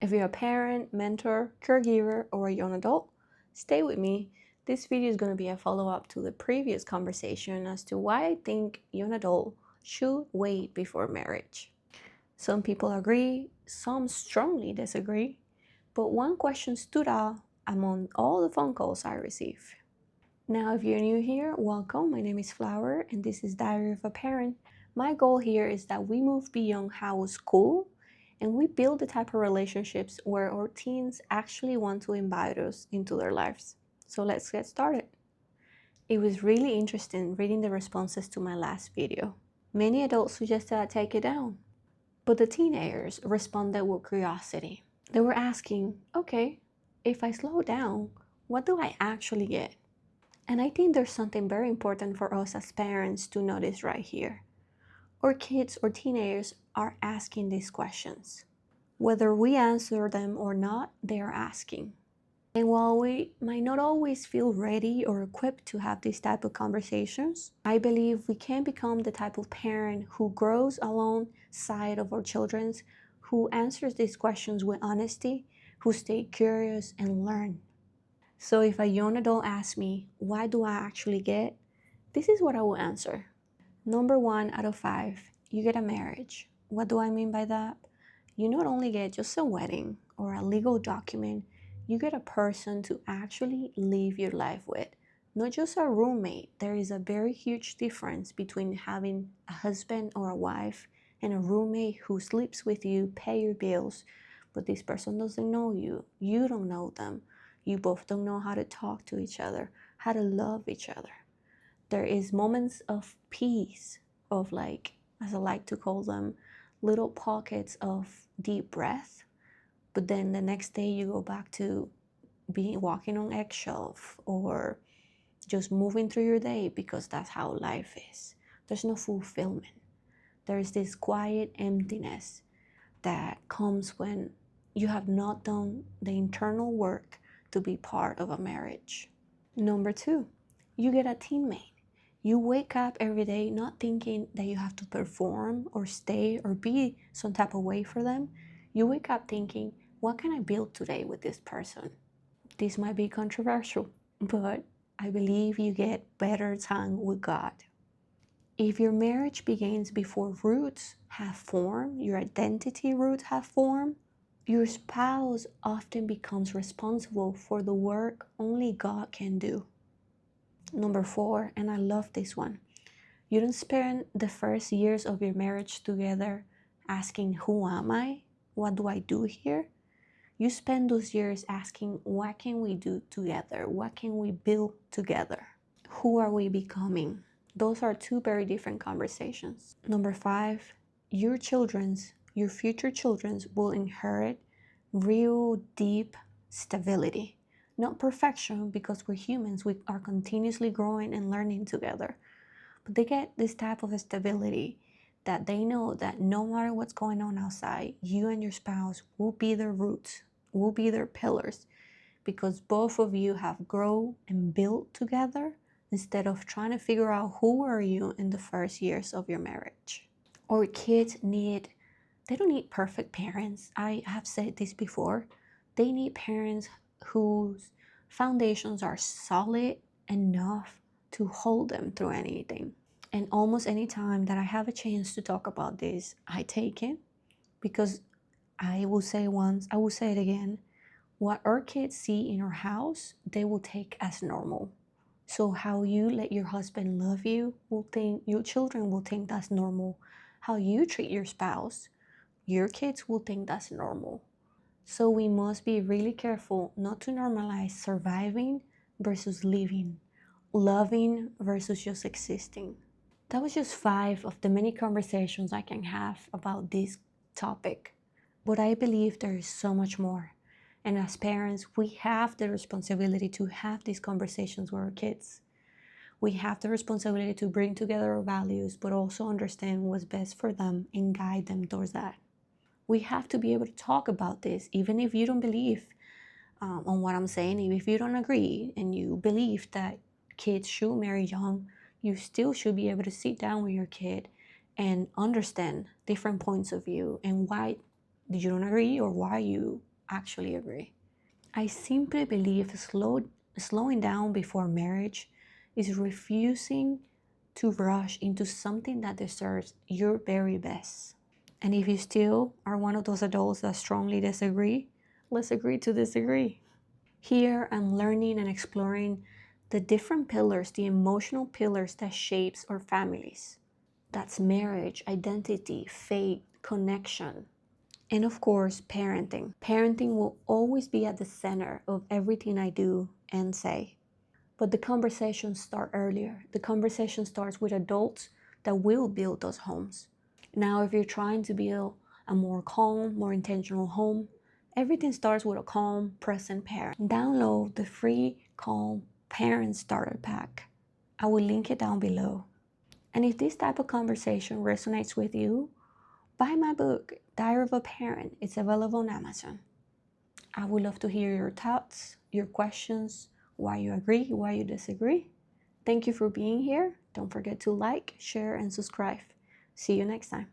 If you're a parent, mentor, caregiver, or a young adult, stay with me. This video is going to be a follow-up to the previous conversation as to why I think young adult should wait before marriage. Some people agree, some strongly disagree, but one question stood out among all the phone calls I received. Now, if you're new here, welcome. My name is Flower, and this is Diary of a Parent. My goal here is that we move beyond how it was cool, and we build the type of relationships where our teens actually want to invite us into their lives. So let's get started. It was really interesting reading the responses to my last video. Many adults suggested I take it down, but the teenagers responded with curiosity. They were asking, okay, if I slow down, what do I actually get? And I think there's something very important for us as parents to notice right here. Our kids or teenagers are asking these questions. Whether we answer them or not, they are asking. And while we might not always feel ready or equipped to have these type of conversations, I believe we can become the type of parent who grows alongside of our children, who answers these questions with honesty, who stay curious and learn. So if a young adult asks me, what do I actually get? This is what I will answer. Number 1 out of 5, you get a marriage. What do I mean by that? You not only get just a wedding or a legal document, you get a person to actually live your life with. Not just a roommate. There is a very huge difference between having a husband or a wife and a roommate who sleeps with you, pay your bills, but this person doesn't know you. You don't know them. You both don't know how to talk to each other, how to love each other. There is moments of peace, of like, as I like to call them, little pockets of deep breath. But then the next day you go back to walking on eggshells or just moving through your day because that's how life is. There's no fulfillment. There's this quiet emptiness that comes when you have not done the internal work to be part of a marriage. Number 2, you get a teammate. You wake up every day not thinking that you have to perform or stay or be some type of way for them. You wake up thinking, what can I build today with this person? This might be controversial, but I believe you get better time with God. If your marriage begins before roots have formed, your identity roots have formed, your spouse often becomes responsible for the work only God can do. Number 4, and I love this one. You don't spend the first years of your marriage together asking, who am I? What do I do here? You spend those years asking, what can we do together? What can we build together? Who are we becoming? Those are 2 very different conversations. Number 5, your future children's will inherit real deep stability. Not perfection, because we're humans, we are continuously growing and learning together. But they get this type of stability that they know that no matter what's going on outside, you and your spouse will be their roots, will be their pillars, because both of you have grown and built together instead of trying to figure out who are you in the first years of your marriage. Or kids they don't need perfect parents. I have said this before. They need parents whose foundations are solid enough to hold them through anything. And almost any time that I have a chance to talk about this, I take it, because I will say once, I will say it again, what our kids see in our house, they will take as normal. So how you let your husband love you, your children will think that's normal. How you treat your spouse, your kids will think that's normal. So we must be really careful not to normalize surviving versus living, loving versus just existing. That was just 5 of the many conversations I can have about this topic. But I believe there is so much more. And as parents, we have the responsibility to have these conversations with our kids. We have the responsibility to bring together our values, but also understand what's best for them and guide them towards that. We have to be able to talk about this, even if you don't believe on what I'm saying. If you don't agree and you believe that kids should marry young, you still should be able to sit down with your kid and understand different points of view and why you don't agree or why you actually agree. I simply believe slowing down before marriage is refusing to rush into something that deserves your very best. And if you still are one of those adults that strongly disagree, let's agree to disagree. Here I'm learning and exploring the different pillars, the emotional pillars that shapes our families. That's marriage, identity, faith, connection, and of course, parenting. Parenting will always be at the center of everything I do and say. But the conversations start earlier. The conversation starts with adults that will build those homes. Now, if you're trying to build a more calm, more intentional home, everything starts with a calm, present parent. Download the free Calm Parent Starter Pack. I will link it down below. And if this type of conversation resonates with you, buy my book, Diary of a Parent. It's available on Amazon. I would love to hear your thoughts, your questions, why you agree, why you disagree. Thank you for being here. Don't forget to like, share, and subscribe. See you next time.